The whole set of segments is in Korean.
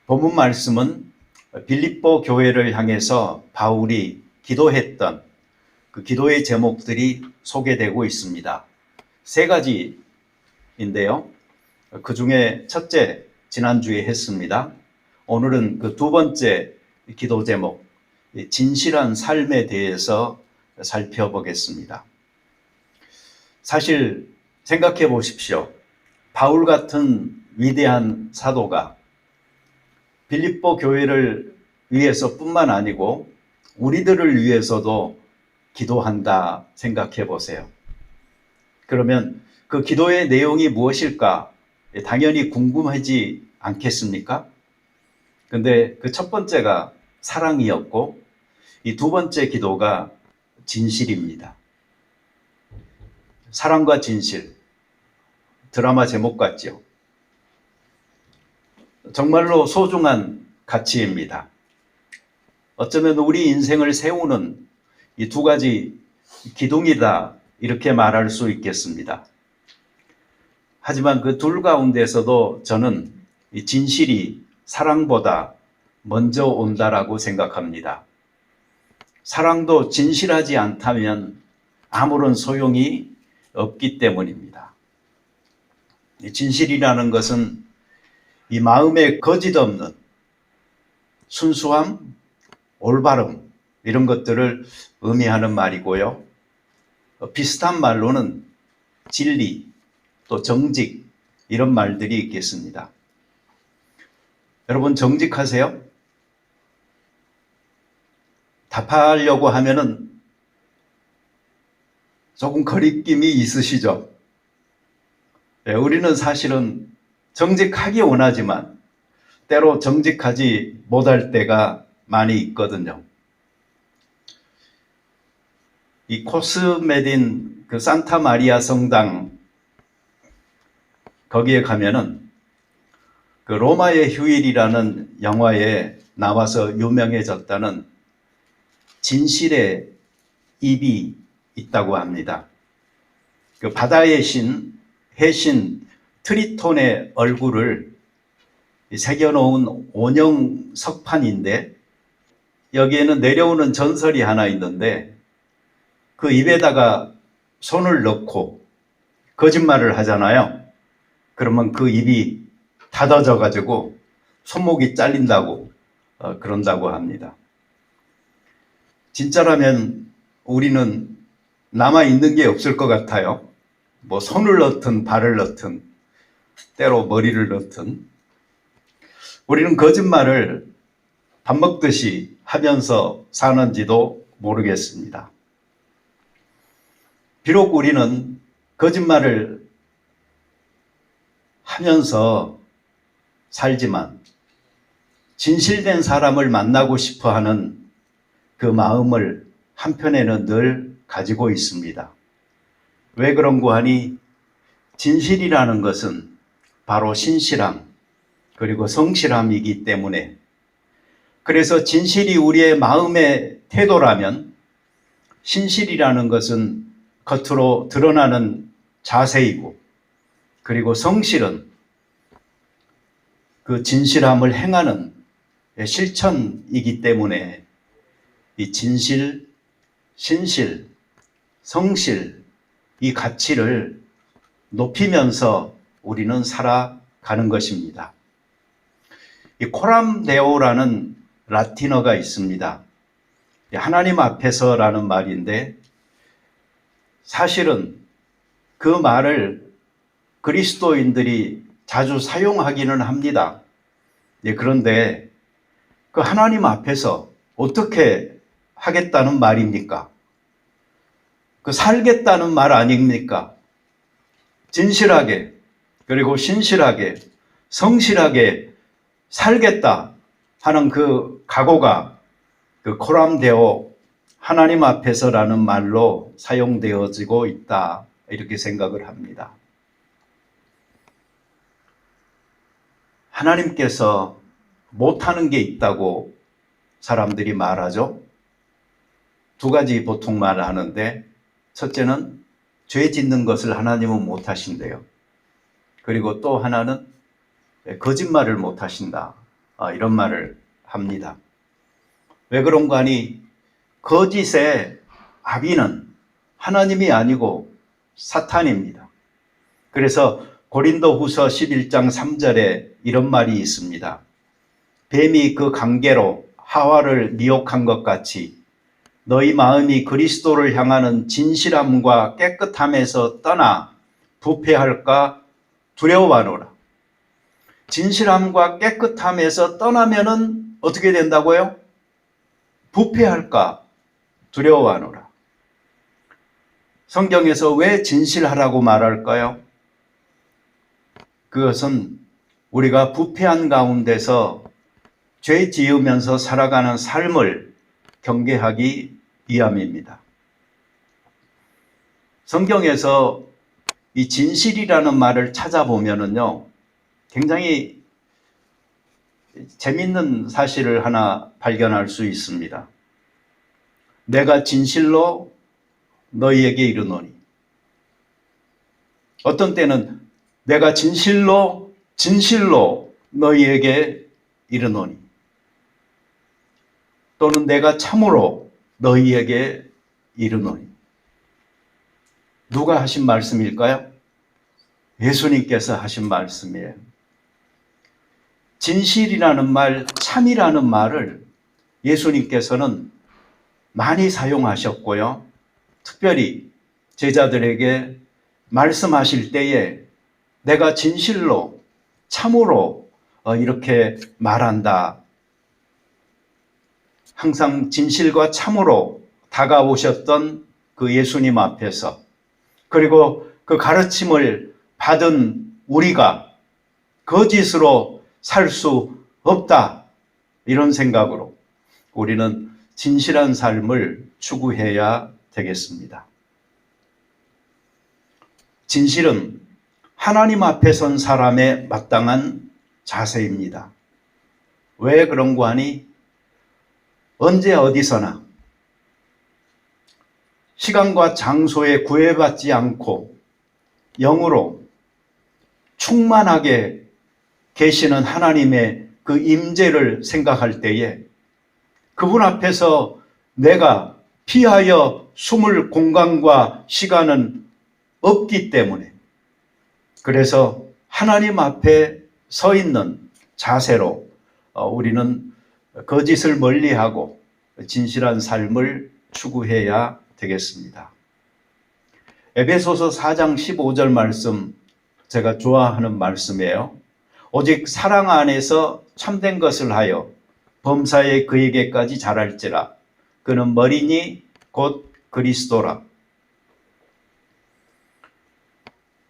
본문 말씀은 빌립보 교회를 향해서 바울이 기도했던 그 기도의 제목들이 소개되고 있습니다. 세 가지인데요. 그 중에 첫째, 지난주에 했습니다. 오늘은 그 두 번째 기도 제목, 진실한 삶에 대해서 살펴보겠습니다. 사실 생각해 보십시오. 바울 같은 위대한 사도가 빌립보 교회를 위해서뿐만 아니고 우리들을 위해서도 기도한다 생각해 보세요. 그러면 그 기도의 내용이 무엇일까? 당연히 궁금하지 않겠습니까? 근데 그 첫 번째가 사랑이었고 이 두 번째 기도가 진실입니다. 사랑과 진실. 드라마 제목 같죠? 정말로 소중한 가치입니다. 어쩌면 우리 인생을 세우는 이 두 가지 기둥이다 이렇게 말할 수 있겠습니다. 하지만 그 둘 가운데서도 저는 이 진실이 사랑보다 먼저 온다라고 생각합니다. 사랑도 진실하지 않다면 아무런 소용이 없기 때문입니다. 이 진실이라는 것은 이 마음에 거짓 없는 순수함, 올바름 이런 것들을 의미하는 말이고요. 비슷한 말로는 진리, 또 정직 이런 말들이 있겠습니다. 여러분 정직하세요? 답하려고 하면은 조금 거리낌이 있으시죠? 우리는 사실은 정직하기 원하지만 때로 정직하지 못할 때가 많이 있거든요. 이 코스메딘 그 산타 마리아 성당 거기에 가면은 그 로마의 휴일이라는 영화에 나와서 유명해졌다는 진실의 입이 있다고 합니다. 그 바다의 신, 해신 트리톤의 얼굴을 새겨놓은 원형 석판인데 여기에는 내려오는 전설이 하나 있는데 그 입에다가 손을 넣고 거짓말을 하잖아요. 그러면 그 입이 닫아져 가지고 손목이 잘린다고 그런다고 합니다. 진짜라면 우리는 남아있는 게 없을 것 같아요. 뭐 손을 넣든 발을 넣든 때로 머리를 넣든 우리는 거짓말을 밥 먹듯이 하면서 사는지도 모르겠습니다. 비록 우리는 거짓말을 하면서 살지만 진실된 사람을 만나고 싶어 하는 그 마음을 한편에는 늘 가지고 있습니다. 왜 그런고 하니 진실이라는 것은 바로 신실함 그리고 성실함이기 때문에 그래서 진실이 우리의 마음의 태도라면 신실이라는 것은 겉으로 드러나는 자세이고 그리고 성실은 그 진실함을 행하는 실천이기 때문에 이 진실, 신실, 성실 이 가치를 높이면서 우리는 살아가는 것입니다. 이 코람 데오라는 라틴어가 있습니다. 하나님 앞에서라는 말인데 사실은 그 말을 그리스도인들이 자주 사용하기는 합니다. 그런데 그 하나님 앞에서 어떻게 하겠다는 말입니까? 그 살겠다는 말 아닙니까? 진실하게 그리고 신실하게 성실하게 살겠다 하는 그 각오가 그 코람데오 하나님 앞에서라는 말로 사용되어지고 있다 이렇게 생각을 합니다. 하나님께서 못하는 게 있다고 사람들이 말하죠. 두 가지 보통 말하는데 첫째는 죄 짓는 것을 하나님은 못하신대요. 그리고 또 하나는 거짓말을 못하신다 이런 말을 합니다. 왜 그런가 하니 거짓의 아비는 하나님이 아니고 사탄입니다. 그래서 고린도후서 11장 3절에 이런 말이 있습니다. 뱀이 그 관계로 하와를 미혹한 것 같이 너희 마음이 그리스도를 향하는 진실함과 깨끗함에서 떠나 부패할까 두려워하노라. 진실함과 깨끗함에서 떠나면은 어떻게 된다고요? 부패할까 두려워하노라. 성경에서 왜 진실하라고 말할까요? 그것은 우리가 부패한 가운데서 죄 지으면서 살아가는 삶을 경계하기 위함입니다. 성경에서 이 진실이라는 말을 찾아보면은요, 굉장히 재밌는 사실을 하나 발견할 수 있습니다. 내가 진실로 너희에게 이르노니. 어떤 때는 내가 진실로 너희에게 이르노니. 또는 내가 참으로 너희에게 이르노니. 누가 하신 말씀일까요? 예수님께서 하신 말씀이에요. 진실이라는 말, 참이라는 말을 예수님께서는 많이 사용하셨고요. 특별히 제자들에게 말씀하실 때에 내가 진실로, 참으로 이렇게 말한다. 항상 진실과 참으로 다가오셨던 그 예수님 앞에서, 그리고 그 가르침을 받은 우리가 거짓으로 살 수 없다, 이런 생각으로 우리는 진실한 삶을 추구해야 되겠습니다. 진실은 하나님 앞에 선 사람의 마땅한 자세입니다. 왜 그런고 하니 언제 어디서나 시간과 장소에 구애받지 않고 영으로 충만하게 계시는 하나님의 그 임재를 생각할 때에 그분 앞에서 내가 피하여 숨을 공간과 시간은 없기 때문에, 그래서 하나님 앞에 서 있는 자세로 우리는 거짓을 멀리하고 진실한 삶을 추구해야 되겠습니다. 에베소서 4장 15절 말씀, 제가 좋아하는 말씀이에요. 오직 사랑 안에서 참된 것을 하여 범사에 그에게까지 자랄지라. 그는 머리니 곧 그리스도라.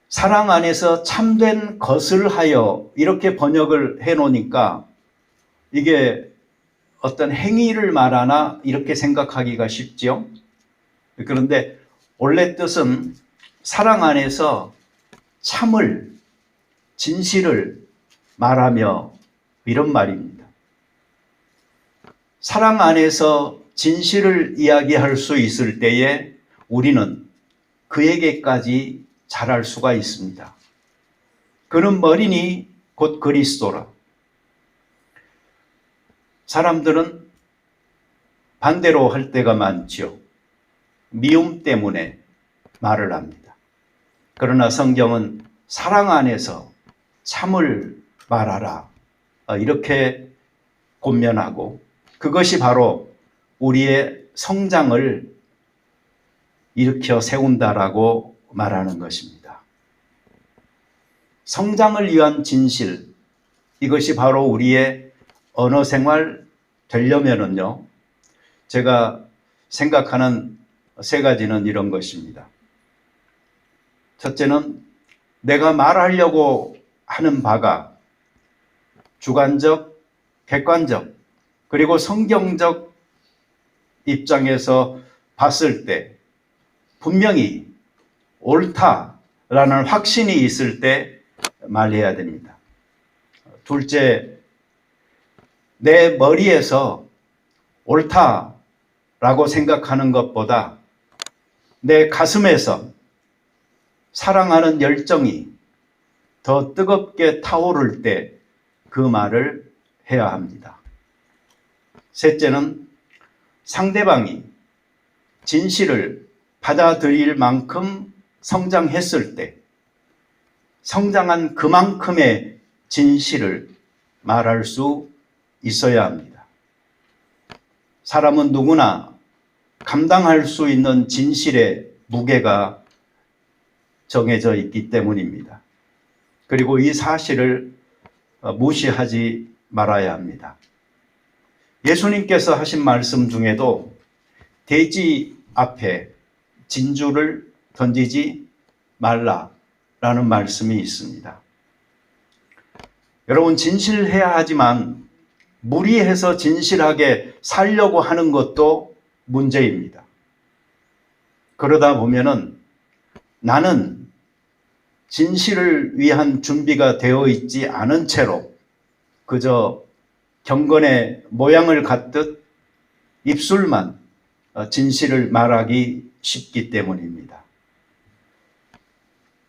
사랑 안에서 참된 것을 하여, 이렇게 번역을 해놓으니까 이게 어떤 행위를 말하나 이렇게 생각하기가 쉽죠. 그런데 원래 뜻은 사랑 안에서 참을, 진실을 말하며, 이런 말입니다. 사랑 안에서 진실을 이야기할 수 있을 때에 우리는 그에게까지 자랄 수가 있습니다. 그는 머리니 곧 그리스도라. 사람들은 반대로 할 때가 많지요. 미움 때문에 말을 합니다. 그러나 성경은 사랑 안에서 참을 말하라, 이렇게 권면하고, 그것이 바로 우리의 성장을 일으켜 세운다라고 말하는 것입니다. 성장을 위한 진실, 이것이 바로 우리의 언어 생활 되려면은요, 제가 생각하는 세 가지는 이런 것입니다. 첫째는 내가 말하려고 하는 바가 주관적, 객관적, 그리고 성경적 입장에서 봤을 때 분명히 옳다라는 확신이 있을 때 말해야 됩니다. 둘째, 내 머리에서 옳다라고 생각하는 것보다 내 가슴에서 사랑하는 열정이 더 뜨겁게 타오를 때 그 말을 해야 합니다. 셋째는 상대방이 진실을 받아들일 만큼 성장했을 때 성장한 그만큼의 진실을 말할 수 있어야 합니다. 사람은 누구나 감당할 수 있는 진실의 무게가 정해져 있기 때문입니다. 그리고 이 사실을 무시하지 말아야 합니다. 예수님께서 하신 말씀 중에도 돼지 앞에 진주를 던지지 말라라는 말씀이 있습니다. 여러분, 진실해야 하지만 무리해서 진실하게 살려고 하는 것도 문제입니다. 그러다 보면은 나는 진실을 위한 준비가 되어 있지 않은 채로 그저 경건의 모양을 갖듯 입술만 진실을 말하기 쉽기 때문입니다.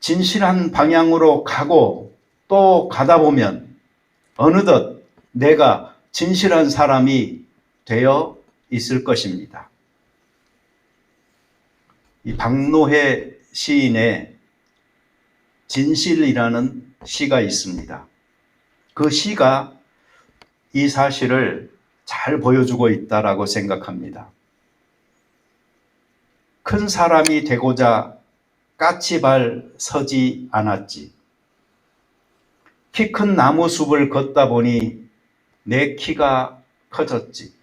진실한 방향으로 가고 또 가다 보면 어느덧 내가 진실한 사람이 되어 있을 것입니다. 이 박노해 시인의 진실이라는 시가 있습니다. 그 시가 이 사실을 잘 보여주고 있다라고 생각합니다. 큰 사람이 되고자 까치발 서지 않았지. 키 큰 나무숲을 걷다 보니 내 키가 커졌지.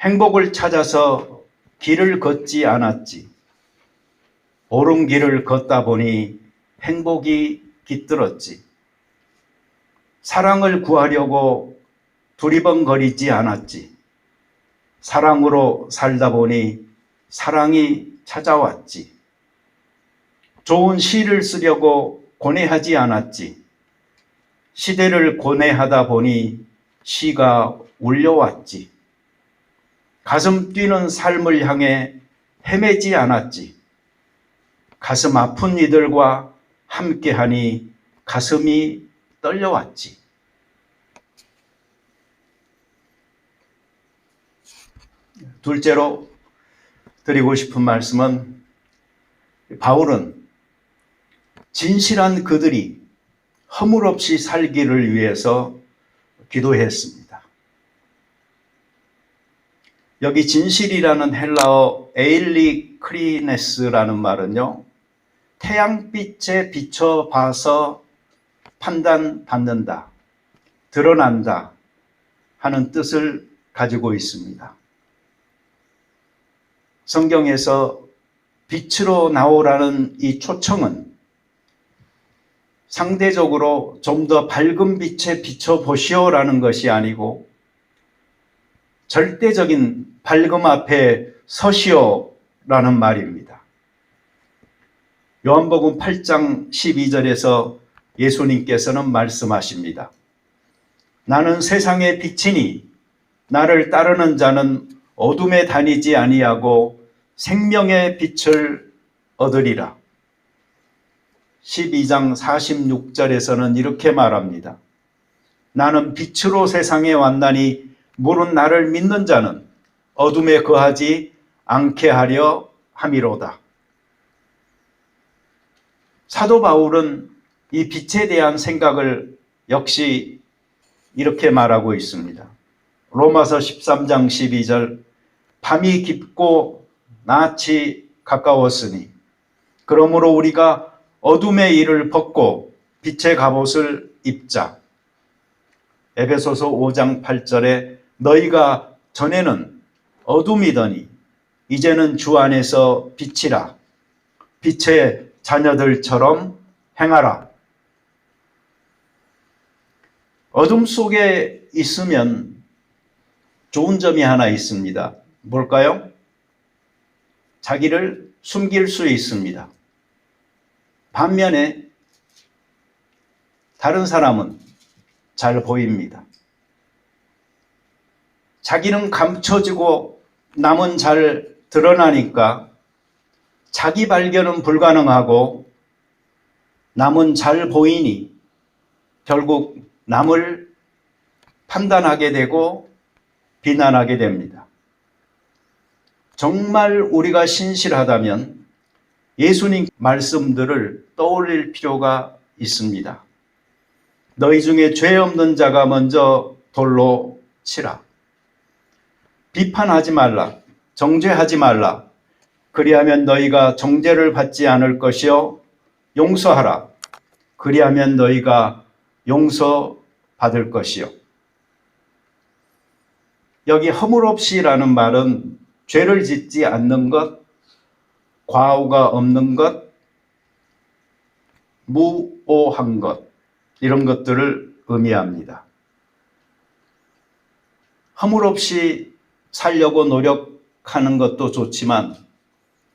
행복을 찾아서 길을 걷지 않았지. 옳은 길을 걷다 보니 행복이 깃들었지. 사랑을 구하려고 두리번거리지 않았지. 사랑으로 살다 보니 사랑이 찾아왔지. 좋은 시를 쓰려고 고뇌하지 않았지. 시대를 고뇌하다 보니 시가 울려왔지. 가슴 뛰는 삶을 향해 헤매지 않았지. 가슴 아픈 이들과 함께하니 가슴이 떨려왔지. 둘째로 드리고 싶은 말씀은 바울은 진실한 그들이 허물없이 살기를 위해서 기도했습니다. 여기 진실이라는 헬라어 에일리크리네스라는 말은요, 태양빛에 비춰봐서 판단받는다, 드러난다 하는 뜻을 가지고 있습니다. 성경에서 빛으로 나오라는 이 초청은 상대적으로 좀 더 밝은 빛에 비춰보시오라는 것이 아니고 절대적인 밝음 앞에 서시오라는 말입니다. 요한복음 8장 12절에서 예수님께서는 말씀하십니다. 나는 세상의 빛이니 나를 따르는 자는 어둠에 다니지 아니하고 생명의 빛을 얻으리라. 12장 46절에서는 이렇게 말합니다. 나는 빛으로 세상에 왔나니 물은 나를 믿는 자는 어둠에 거하지 않게 하려 함이로다. 사도 바울은 이 빛에 대한 생각을 역시 이렇게 말하고 있습니다. 로마서 13장 12절 밤이 깊고 낯이 가까웠으니 그러므로 우리가 어둠의 일을 벗고 빛의 갑옷을 입자. 에베소서 5장 8절에 너희가 전에는 어둠이더니 이제는 주 안에서 빛이라. 빛의 자녀들처럼 행하라. 어둠 속에 있으면 좋은 점이 하나 있습니다. 뭘까요? 자기를 숨길 수 있습니다. 반면에 다른 사람은 잘 보입니다. 자기는 감춰지고 남은 잘 드러나니까 자기 발견은 불가능하고 남은 잘 보이니 결국 남을 판단하게 되고 비난하게 됩니다. 정말 우리가 신실하다면 예수님 말씀들을 떠올릴 필요가 있습니다. 너희 중에 죄 없는 자가 먼저 돌로 치라. 비판하지 말라. 정죄하지 말라. 그리하면 너희가 정죄를 받지 않을 것이요 용서하라. 그리하면 너희가 용서받을 것이요. 여기 허물없이라는 말은 죄를 짓지 않는 것, 과오가 없는 것, 무오한 것, 이런 것들을 의미합니다. 허물없이 살려고 노력하는 것도 좋지만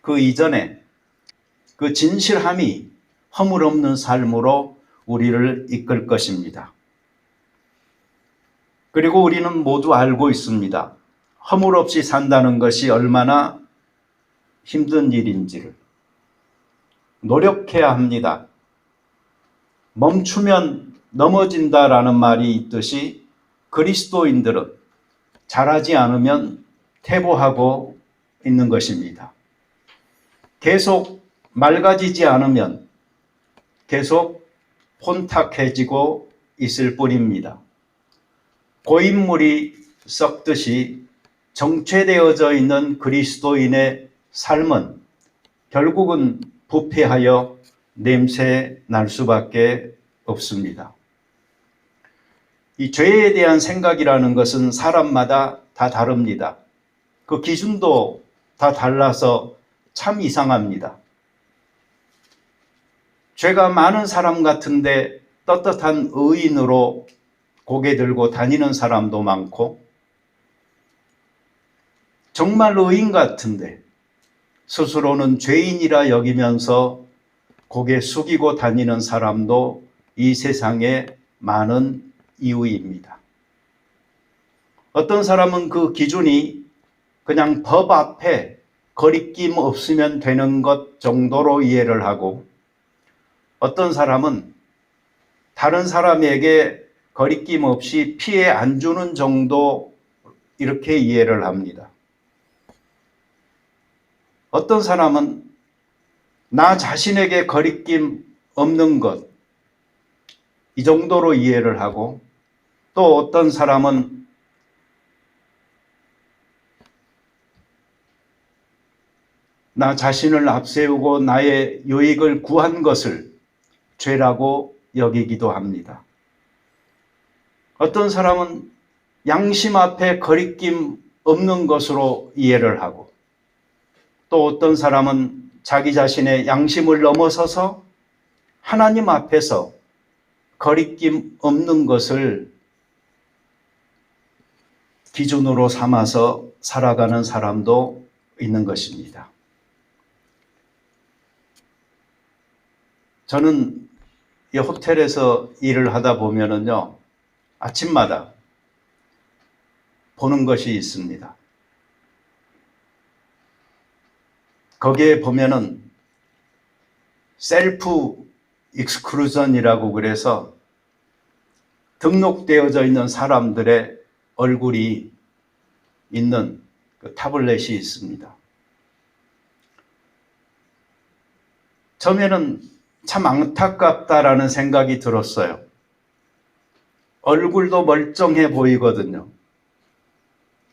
그 이전에 그 진실함이 허물없는 삶으로 우리를 이끌 것입니다. 그리고 우리는 모두 알고 있습니다. 허물없이 산다는 것이 얼마나 힘든 일인지를. 노력해야 합니다. 멈추면 넘어진다라는 말이 있듯이 그리스도인들은 잘하지 않으면 퇴보하고 있는 것입니다. 계속 맑아지지 않으면 계속 혼탁해지고 있을 뿐입니다. 고인물이 썩듯이 정체되어져 있는 그리스도인의 삶은 결국은 부패하여 냄새 날 수밖에 없습니다. 이 죄에 대한 생각이라는 것은 사람마다 다 다릅니다. 그 기준도 다 달라서 참 이상합니다. 죄가 많은 사람 같은데 떳떳한 의인으로 고개 들고 다니는 사람도 많고, 정말 의인 같은데 스스로는 죄인이라 여기면서 고개 숙이고 다니는 사람도 이 세상에 많은 이유입니다. 어떤 사람은 그 기준이 그냥 법 앞에 거리낌 없으면 되는 것 정도로 이해를 하고, 어떤 사람은 다른 사람에게 거리낌 없이 피해 안 주는 정도 이렇게 이해를 합니다. 어떤 사람은 나 자신에게 거리낌 없는 것, 이 정도로 이해를 하고, 또 어떤 사람은 나 자신을 앞세우고 나의 유익을 구한 것을 죄라고 여기기도 합니다. 어떤 사람은 양심 앞에 거리낌 없는 것으로 이해를 하고, 또 어떤 사람은 자기 자신의 양심을 넘어서서 하나님 앞에서 거리낌 없는 것을 기준으로 삼아서 살아가는 사람도 있는 것입니다. 저는 이 호텔에서 일을 하다 보면은요, 아침마다 보는 것이 있습니다. 거기에 보면은 셀프 익스클루전이라고 그래서 등록되어져 있는 사람들의 얼굴이 있는 그 타블렛이 있습니다. 처음에는 참 안타깝다라는 생각이 들었어요. 얼굴도 멀쩡해 보이거든요.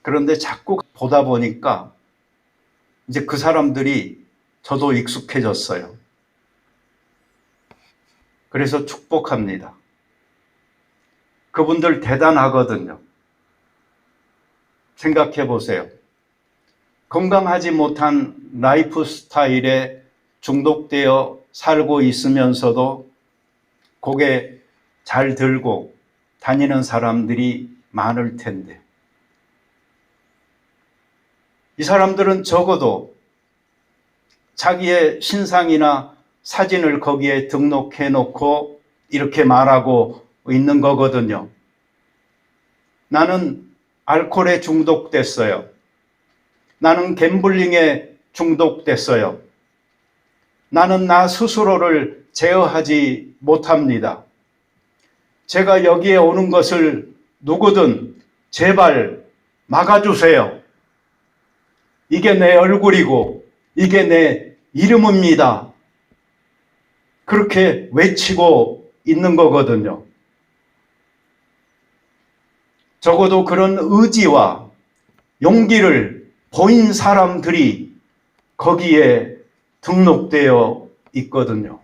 그런데 자꾸 보다 보니까 이제 그 사람들이 저도 익숙해졌어요. 그래서 축복합니다. 그분들 대단하거든요. 생각해 보세요. 건강하지 못한 라이프 스타일에 중독되어 살고 있으면서도 고개 잘 들고 다니는 사람들이 많을 텐데, 이 사람들은 적어도 자기의 신상이나 사진을 거기에 등록해 놓고 이렇게 말하고 있는 거거든요. 나는 알코올에 중독됐어요. 나는 갬블링에 중독됐어요. 나는 나 스스로를 제어하지 못합니다. 제가 여기에 오는 것을 누구든 제발 막아주세요. 이게 내 얼굴이고 이게 내 이름입니다. 그렇게 외치고 있는 거거든요. 적어도 그런 의지와 용기를 보인 사람들이 거기에 등록되어 있거든요.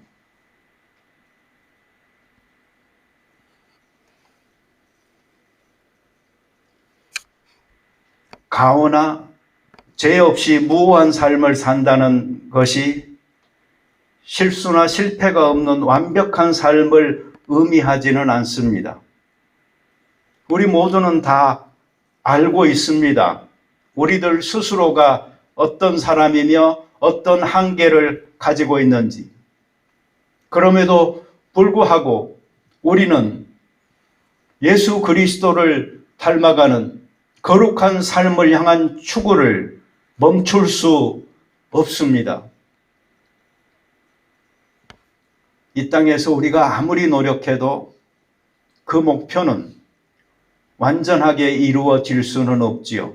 가오나 죄 없이 무오한 삶을 산다는 것이 실수나 실패가 없는 완벽한 삶을 의미하지는 않습니다. 우리 모두는 다 알고 있습니다. 우리들 스스로가 어떤 사람이며 어떤 한계를 가지고 있는지. 그럼에도 불구하고 우리는 예수 그리스도를 닮아가는 거룩한 삶을 향한 추구를 멈출 수 없습니다. 이 땅에서 우리가 아무리 노력해도 그 목표는 완전하게 이루어질 수는 없지요.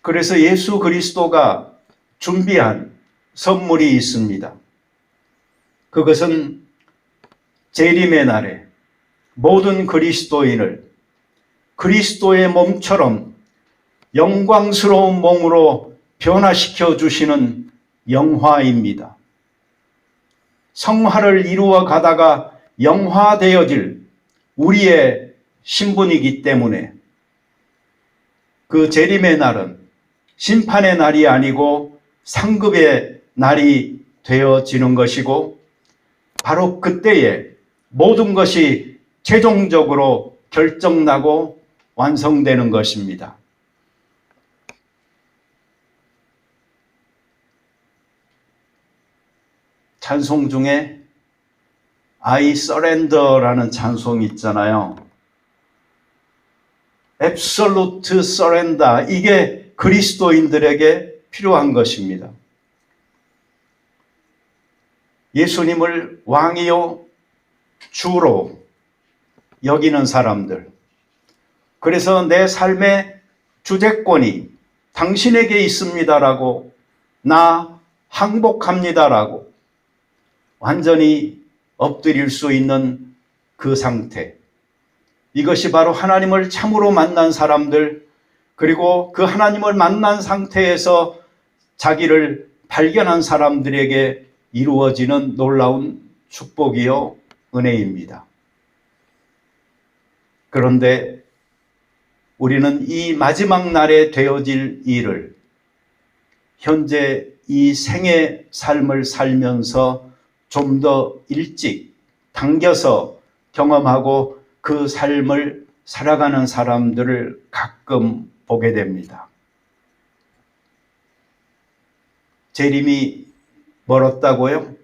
그래서 예수 그리스도가 준비한 선물이 있습니다. 그것은 재림의 날에 모든 그리스도인을 그리스도의 몸처럼 영광스러운 몸으로 변화시켜 주시는 영화입니다. 성화를 이루어 가다가 영화되어질 우리의 신분이기 때문에 그 재림의 날은 심판의 날이 아니고 상급의 날이 되어지는 것이고 바로 그때에 모든 것이 최종적으로 결정나고 완성되는 것입니다. 찬송 중에 I surrender라는 찬송이 있잖아요. Absolute surrender, 이게 그리스도인들에게 필요한 것입니다. 예수님을 왕이요 주로 여기는 사람들, 그래서 내 삶의 주재권이 당신에게 있습니다라고, 나 항복합니다라고 완전히 엎드릴 수 있는 그 상태, 이것이 바로 하나님을 참으로 만난 사람들, 그리고 그 하나님을 만난 상태에서 자기를 발견한 사람들에게 이루어지는 놀라운 축복이요 은혜입니다. 그런데 우리는 이 마지막 날에 되어질 일을 현재 이 생의 삶을 살면서 좀 더 일찍 당겨서 경험하고 그 삶을 살아가는 사람들을 가끔 보게 됩니다. 재림이 멀었다고요?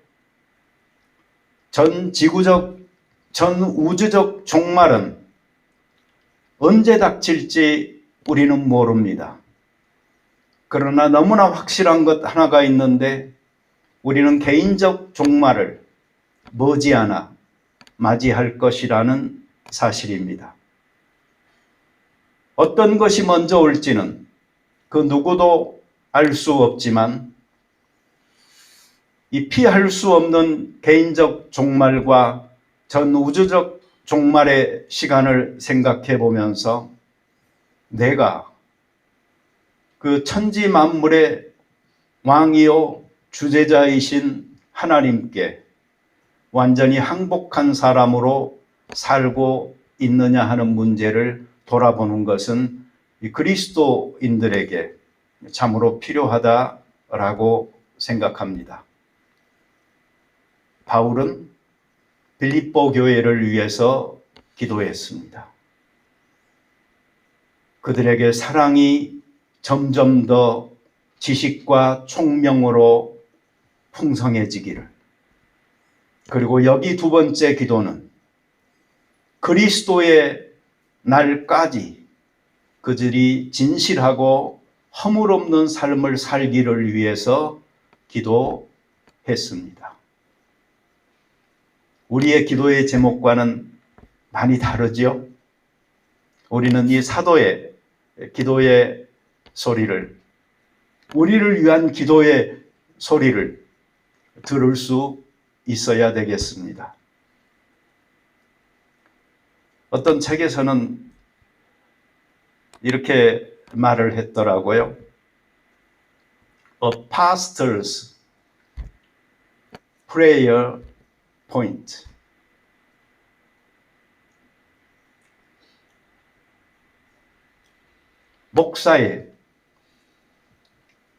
전 지구적, 전 우주적 종말은 언제 닥칠지 우리는 모릅니다. 그러나 너무나 확실한 것 하나가 있는데 우리는 개인적 종말을 머지않아 맞이할 것이라는 사실입니다. 어떤 것이 먼저 올지는 그 누구도 알 수 없지만 이 피할 수 없는 개인적 종말과 전 우주적 종말의 시간을 생각해 보면서 내가 그 천지 만물의 왕이요 주재자이신 하나님께 완전히 항복한 사람으로 살고 있느냐 하는 문제를 돌아보는 것은 그리스도인들에게 참으로 필요하다라고 생각합니다. 바울은 빌립보 교회를 위해서 기도했습니다. 그들에게 사랑이 점점 더 지식과 총명으로 풍성해지기를. 그리고 여기 두 번째 기도는 그리스도의 날까지 그들이 진실하고 허물 없는 삶을 살기를 위해서 기도했습니다. 우리의 기도의 제목과는 많이 다르죠? 우리는 이 사도의 기도의 소리를, 우리를 위한 기도의 소리를 들을 수 있어야 되겠습니다. 어떤 책에서는 이렇게 말을 했더라고요. A pastor's prayer point. 목사의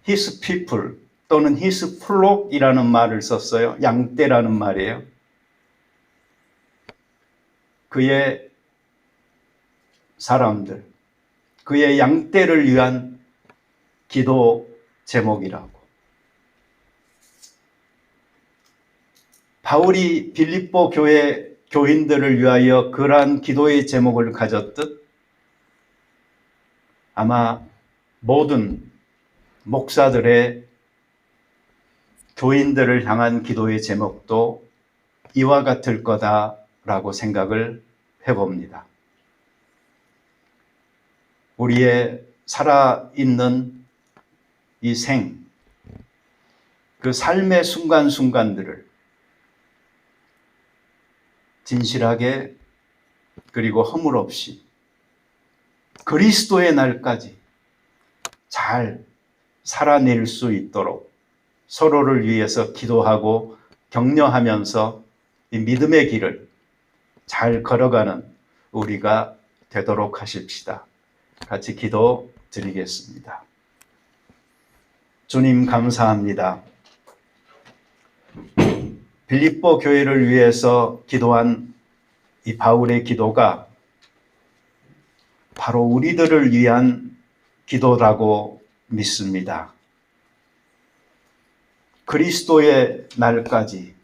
his people 또는 his flock이라는 말을 썼어요. 양떼라는 말이에요. 그의 사람들, 그의 양떼를 위한 기도 제목이라고. 바울이 빌립보 교회 교인들을 위하여 그러한 기도의 제목을 가졌듯 아마 모든 목사들의 교인들을 향한 기도의 제목도 이와 같을 거다라고 생각을 해봅니다. 우리의 살아있는 이 그 삶의 순간순간들을 진실하게 그리고 허물 없이 그리스도의 날까지 잘 살아낼 수 있도록 서로를 위해서 기도하고 격려하면서 이 믿음의 길을 잘 걸어가는 우리가 되도록 하십시다. 같이 기도 드리겠습니다. 주님 감사합니다. 빌립보 교회를 위해서 기도한 이 바울의 기도가 바로 우리들을 위한 기도라고 믿습니다. 그리스도의 날까지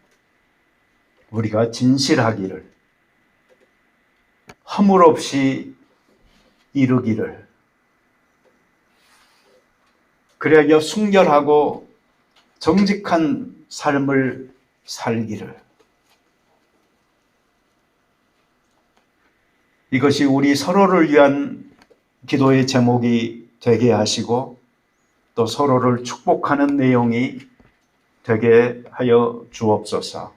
우리가 진실하기를, 허물 없이 이루기를, 그래야 순결하고 정직한 삶을 살기를, 이것이 우리 서로를 위한 기도의 제목이 되게 하시고 또 서로를 축복하는 내용이 되게 하여 주옵소서.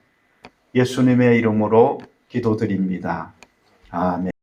예수님의 이름으로 기도드립니다. 아멘.